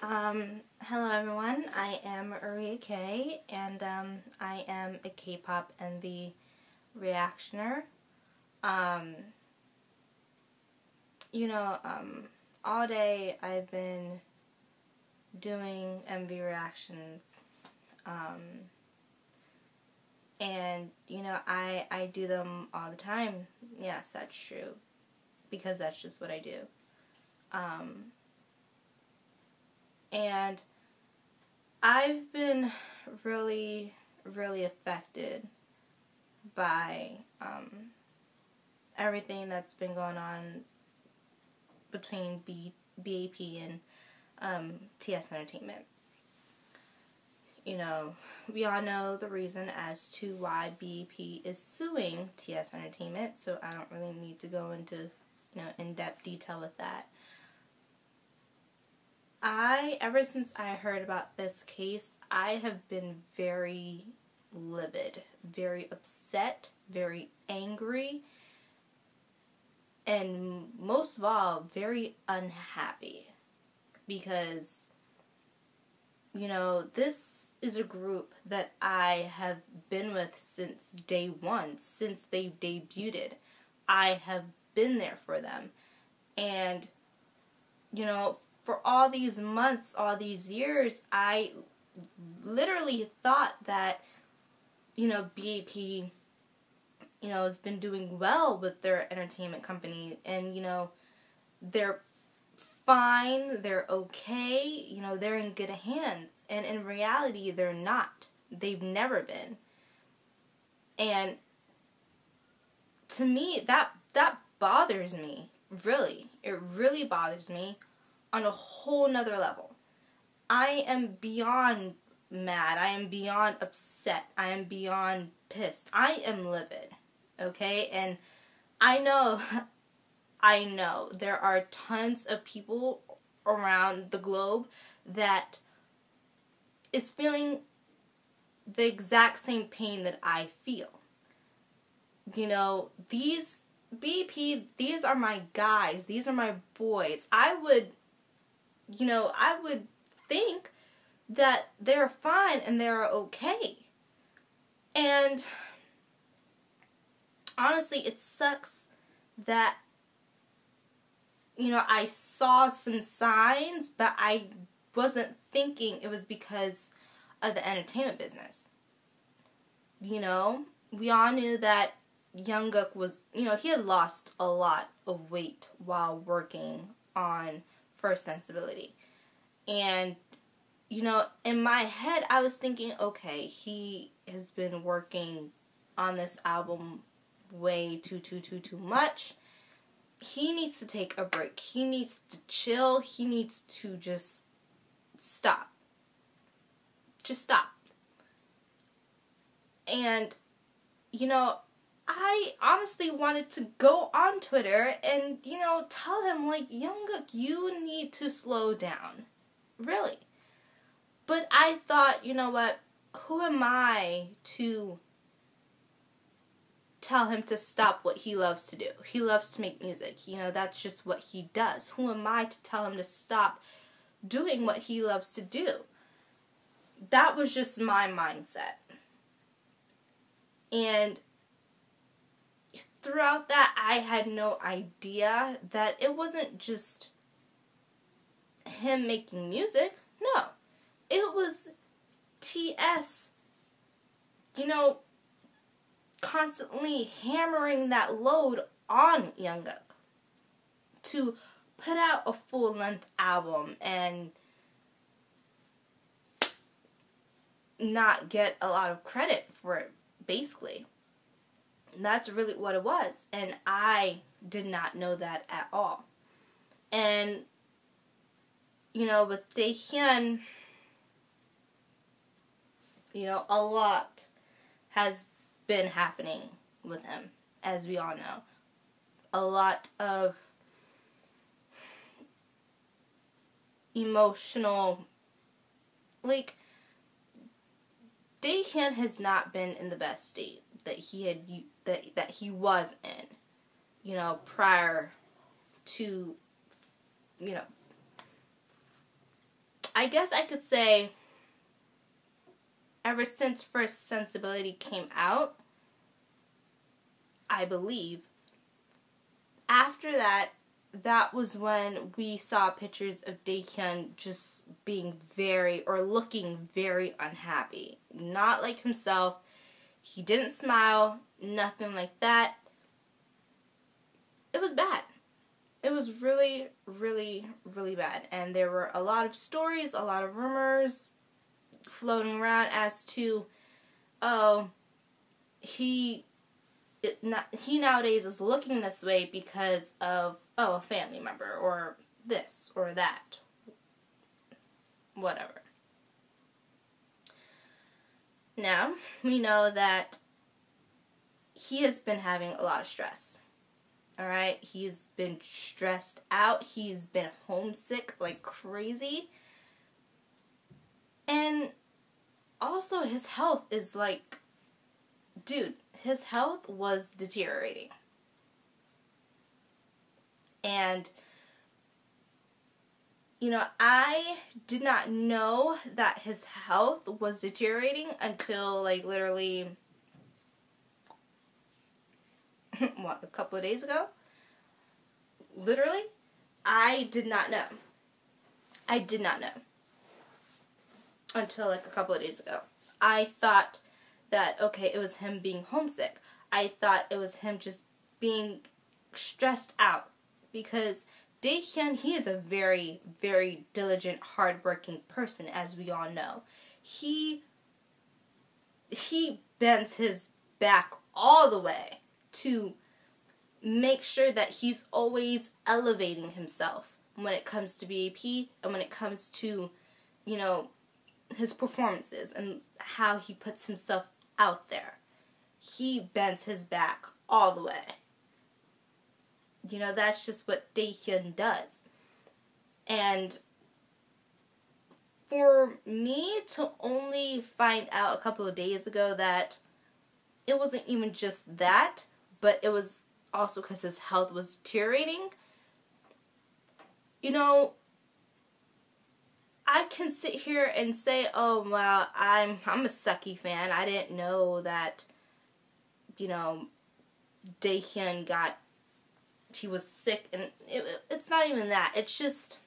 Hello everyone, I am Maria K, and I am a K-pop MV reactioner. All day I've been doing MV reactions, and I do them all the time. Yes, that's true, because that's just what I do. And I've been really affected by everything that's been going on between BAP and TS Entertainment. We all know the reason as to why BAP is suing TS Entertainment, so I don't really need to go into in-depth detail with that. Ever since I heard about this case, I have been very livid, very upset, very angry, and most of all, very unhappy. Because, this is a group that I have been with since day one, since they debuted. I have been there for them. And, for all these months, all these years, I literally thought that, BAP, has been doing well with their entertainment company, and, they're fine, they're okay, they're in good hands, and in reality, they're not. They've never been. And to me, that bothers me, really. It really bothers me on a whole nother level. I am beyond mad. I am beyond upset. I am beyond pissed. I am livid. Okay? And I know there are tons of people around the globe that is feeling the exact same pain that I feel. These BP, these are my guys. These are my boys. I would think that they're fine and they're okay. And honestly, it sucks that, I saw some signs, but I wasn't thinking it was because of the entertainment business. We all knew that Jungkook was, he had lost a lot of weight while working on First Sensibility. And, in my head, I was thinking, okay, he has been working on this album way too much. He needs to take a break. He needs to chill. He needs to just stop. Just stop. And, I honestly wanted to go on Twitter and, tell him, like, Jungkook, you need to slow down. Really. But I thought, what, who am I to tell him to stop what he loves to do? He loves to make music. That's just what he does. Who am I to tell him to stop doing what he loves to do? That was just my mindset. And throughout that, I had no idea that it wasn't just him making music. No. It was TS, constantly hammering that load on Jungkook to put out a full-length album and not get a lot of credit for it, basically. And that's really what it was. And I did not know that at all. And, with Daehyun, a lot has been happening with him, as we all know. A lot of emotional, Daehyun has not been in the best state that he was in, prior to, I guess I could say ever since First Sensibility came out, I believe, after that, that was when we saw pictures of Daehyun just being looking very unhappy. Not like himself. He didn't smile, nothing like that. It was bad. It was really, really, really bad. And there were a lot of stories, a lot of rumors floating around as to, oh, he nowadays is looking this way because of, oh, a family member, or this, or that. Whatever. Now, we know that he has been having a lot of stress. Alright? He's been stressed out. He's been homesick like crazy. And also his health is like, dude, his health was deteriorating. And, you know, I did not know that his health was deteriorating until, like, literally, a couple of days ago? Literally, I did not know. I did not know. Until, like, a couple of days ago. I thought that, okay, it was him being homesick. I thought it was him just being stressed out. Because Daehyun, he is a very, very diligent, hardworking person, as we all know. He bends his back all the way to make sure that he's always elevating himself when it comes to BAP and when it comes to, you know, his performances and how he puts himself out there. He bends his back all the way. You know, that's just what Daehyun does. And for me to only find out a couple of days ago that it wasn't even just that, but it was also because his health was deteriorating, you know, I can sit here and say, oh, well, I'm a sucky fan. I didn't know that, you know, Daehyun he was sick, and it's not even that. It's just,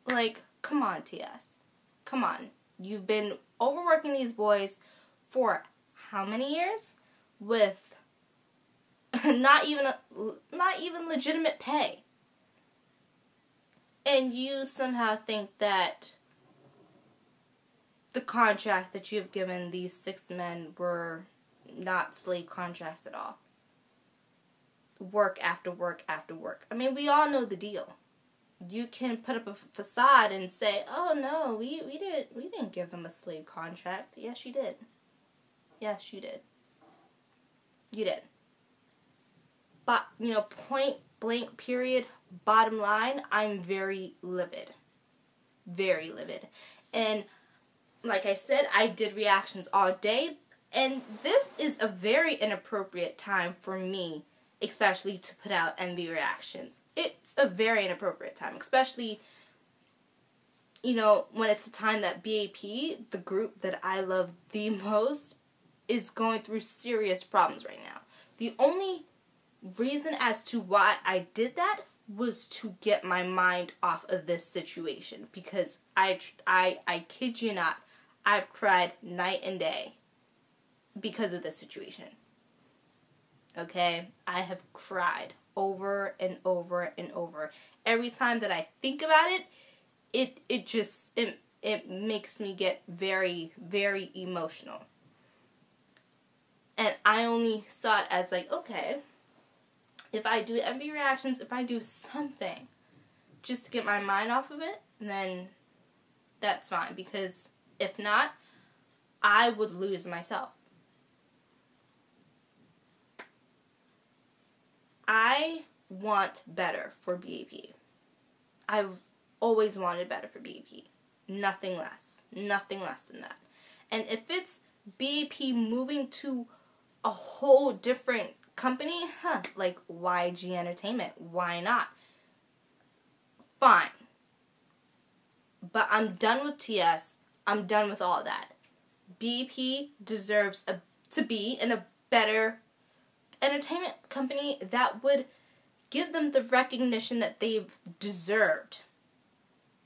like, come on, TS. Come on. You've been overworking these boys for how many years? With not even legitimate pay. And you somehow think that the contract that you have given these 6 men were not slave contracts at all. Work after work after work. I mean, we all know the deal. You can put up a facade and say, "Oh no, we didn't give them a slave contract." Yes, you did. Yes, you did. You did. But, you know, point blank period, bottom line, I'm very livid. Very livid. And like I said, I did reactions all day. And this is a very inappropriate time for me, especially to put out MV reactions. It's a very inappropriate time, especially, you know, when it's the time that BAP, the group that I love the most, is going through serious problems right now. The only reason as to why I did that was to get my mind off of this situation, because I kid you not, I've cried night and day because of this situation. Okay? I have cried over and over and over. Every time that I think about it, it makes me get very, very emotional. And I only saw it as like, okay, if I do MV reactions, if I do something just to get my mind off of it, then that's fine. Because if not, I would lose myself. I want better for BAP. I've always wanted better for BAP. Nothing less. Nothing less than that. And if it's BAP moving to a whole different company, like YG Entertainment, why not? fine. But I'm done with TS. I'm done with all that. BAP deserves to be in a better entertainment company that would give them the recognition that they've deserved.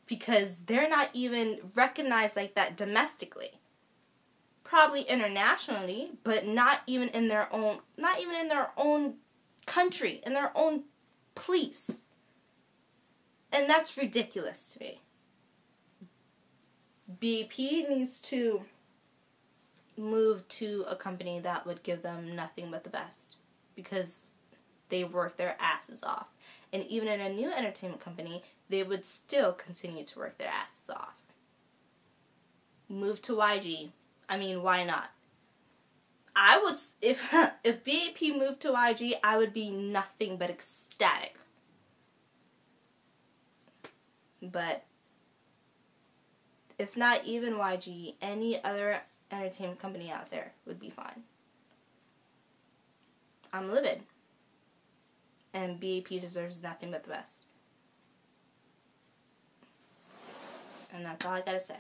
Because they're not even recognized like that domestically. Probably internationally, but not even in their own country, in their own place. And that's ridiculous to me. BAP needs to move to a company that would give them nothing but the best, because they work their asses off. And even in a new entertainment company, they would still continue to work their asses off. Move to YG. I mean, why not? I would, if BAP moved to YG, I would be nothing but ecstatic. But if not even YG, any other entertainment company out there would be fine. I'm livid. And BAP deserves nothing but the best. And that's all I gotta say.